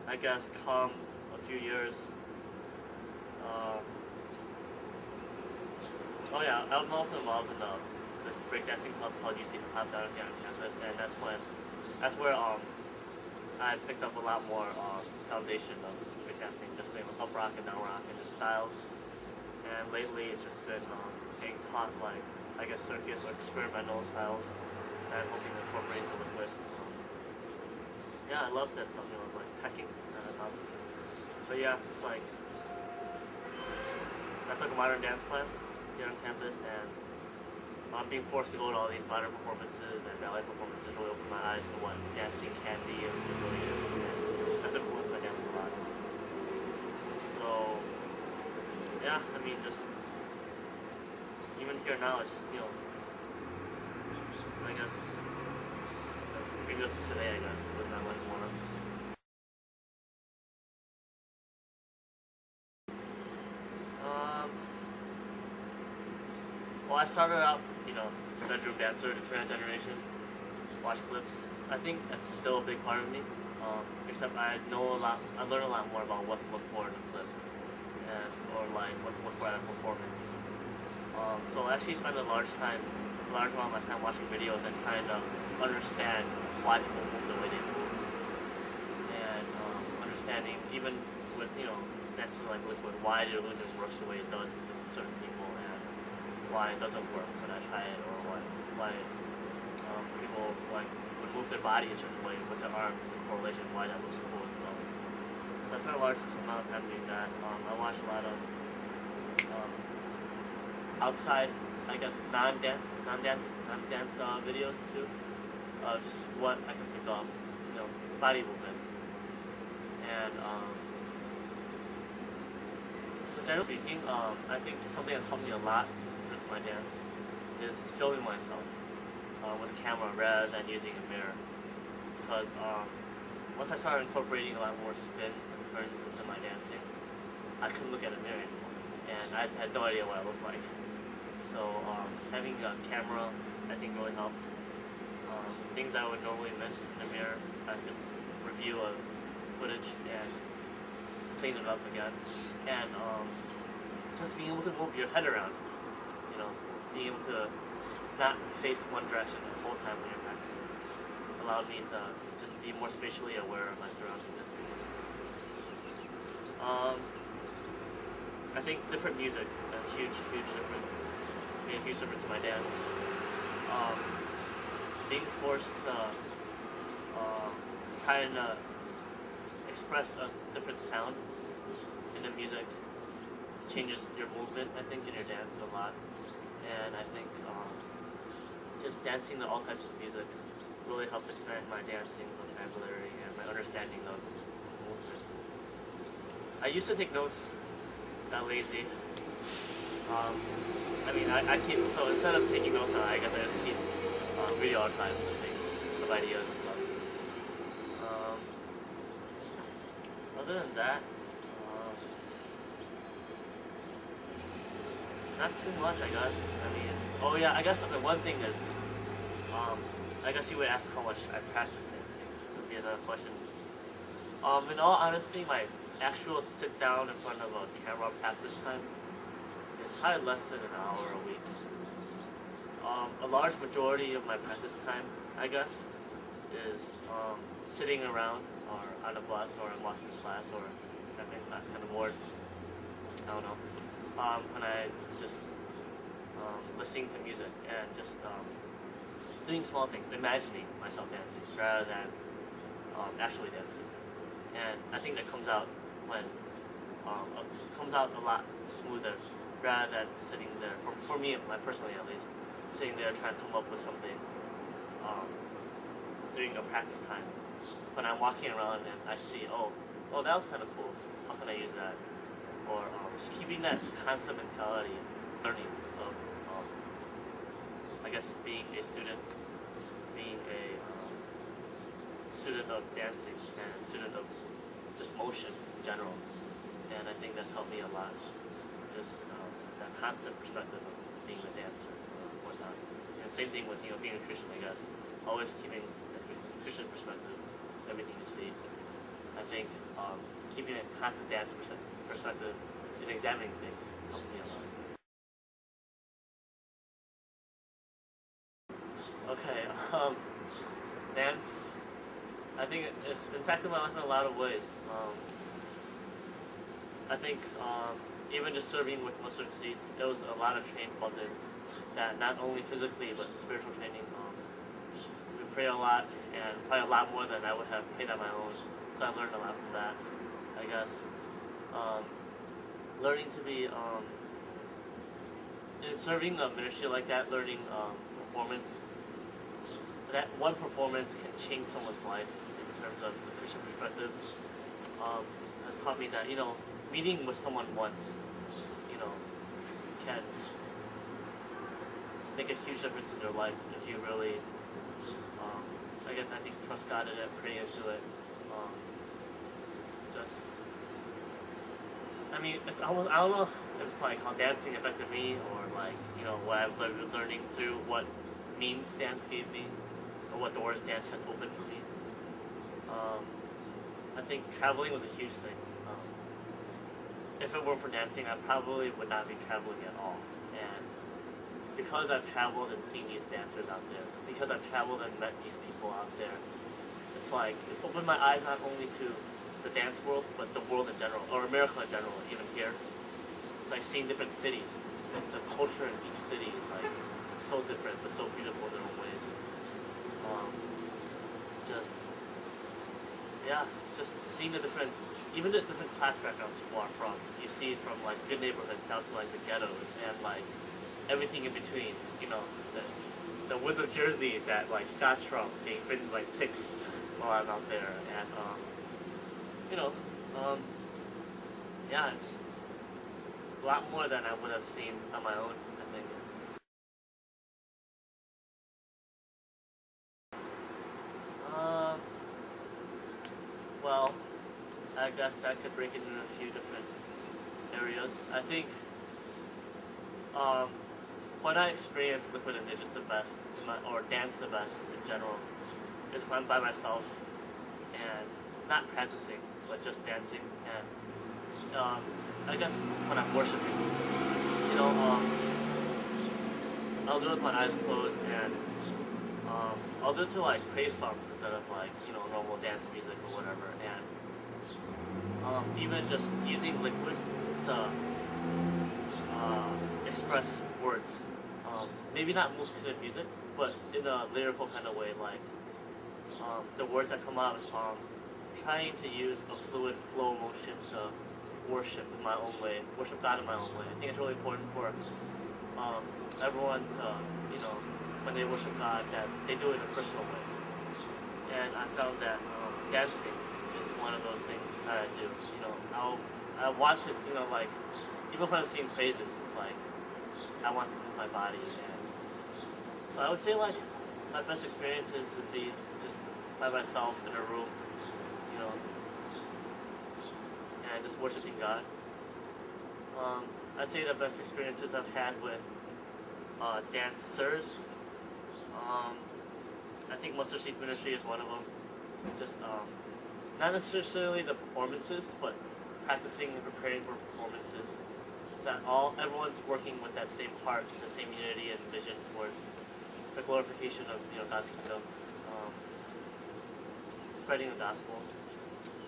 I guess, come a few years. Oh yeah, I'm also involved in this breakdancing club called UC Hip Hop down here on campus, and that's where I picked up a lot more foundation of breakdancing, just up rock and down rock and just style. And lately it's just been getting taught like I guess circus or experimental styles that I'm hoping to incorporate into liquid. Yeah, I love that stuff, like hacking. That's awesome. But yeah, it's like I took a modern dance class here on campus, and being forced to go to all these modern performances and ballet performances really opened my eyes to what dancing can be and what it really is. And that's influenced my dance a lot. So yeah, I mean, just even here now, it's just I guess that's pretty good today. I guess there's not much more. Well, I started out, bedroom dancer, internet generation, watch clips. I think that's still a big part of me. Except I learn a lot more about what to look for in a clip, or like what to look for at a performance. So I actually spend a large amount of my time watching videos and trying to understand why people move the way they move, and understanding even with dances like liquid, why the illusion works the way it does with certain people, and why it doesn't work when I try it, or why people like would move their body a certain way with their arms in correlation, why that looks cool and stuff. So I spent a large amount of time doing that. I watch a lot of outside, I guess, non-dance videos too. Just what I can pick up, body movement, and generally speaking, I think something that's helped me a lot with my dance is filming myself with a camera rather than using a mirror. Because once I started incorporating a lot more spins and turns into my dancing, I couldn't look at a mirror anymore, and I had no idea what I looked like. So having a camera, I think, really helped. Things I would normally miss in the mirror, I could review a footage and clean it up again. And just being able to move your head around, being able to not face one direction the whole time when you're practicing, allowed me to just be more spatially aware of my surroundings. I think different music, a huge difference, made a huge difference in my dance. Being forced to try and express a different sound in the music changes your movement, I think, in your dance a lot. And I think just dancing to all types of music really helped expand my dancing vocabulary and my understanding of movement. I used to take notes, got lazy. I keep, so instead of taking notes, I guess I just keep video archives of things, of ideas and stuff. Other than that, not too much, I guess. I guess the one thing is, I guess you would ask how much I practice dancing. Would be another question. In all honesty, my actual sit down in front of a camera practice time is probably less than an hour a week. A large majority of my practice time, I guess, is sitting around or on a bus or walking to class or having class kind of bored. I don't know. When I just listening to music and just doing small things, imagining myself dancing rather than actually dancing. And I think that comes out a lot smoother rather than sitting there, for me, personally at least, sitting there trying to come up with something during a practice time. When I'm walking around and I see, oh, that was kind of cool, how can I use that? Or just keeping that constant mentality, learning of, I guess, being a student, being a student of dancing and a student of just motion in general. And I think that's helped me a lot. Just that constant perspective of being a dancer or whatnot. And same thing with being a Christian, I guess. Always keeping a Christian perspective, everything you see. I think keeping a constant dance perspective and examining things helped me a lot. Okay, dance, I think it's impacted my life in a lot of ways. I think even just serving with mustard seeds, it was a lot of training involved in that, not only physically but spiritual training. We pray a lot, and probably a lot more than I would have prayed on my own. So I learned a lot from that, I guess. Learning to be in serving a ministry like that, learning performance. That one performance can change someone's life in terms of the Christian perspective. Has taught me that, meeting with someone once, can make a huge difference in their life if you really, again, I think trust God in it, pray into it. It's almost, I don't know if it's like how dancing affected me, or like, what I've been learning through what means dance gave me, or what doors dance has opened for me. I think traveling was a huge thing. If it weren't for dancing, I probably would not be traveling at all. And because I've traveled and seen these dancers out there, because I've traveled and met these people out there, it's like, it's opened my eyes not only to the dance world, but the world in general, or America in general, even here. It's like seeing different cities, and the culture in each city is like so different, but so beautiful in their own ways. Just seeing even the different class backgrounds people are from. You see it from like good neighborhoods down to like the ghettos and like everything in between. The woods of Jersey that like Scott's from, being bitten like ticks while I'm out there, and it's a lot more than I would have seen on my own, I think. Well, I guess I could break it into a few different areas. I think when I experience liquid and digits the best, or dance the best in general, is when I'm by myself and not practicing, but just dancing, and I guess when I'm worshiping. I'll do it with my eyes closed, and I'll do it to like praise songs instead of like normal dance music or whatever, and even just using liquid to express words. Maybe not move to the music, but in a lyrical kind of way, like the words that come out of a song, trying to use a fluid flow motion to worship in my own way, worship God in my own way. I think it's really important for everyone to, when they worship God, that they do it in a personal way. And I found that dancing is one of those things that I do. I want to, like, even when I'm singing praises, it's like, I want to move my body. And so I would say, like, my best experiences would be just by myself in a room, and just worshiping God. I'd say the best experiences I've had with dancers. I think Mustard Seeds Ministry is one of them. Just not necessarily the performances, but practicing and preparing for performances. That everyone's working with that same heart, the same unity and vision towards the glorification of God's kingdom, spreading the gospel.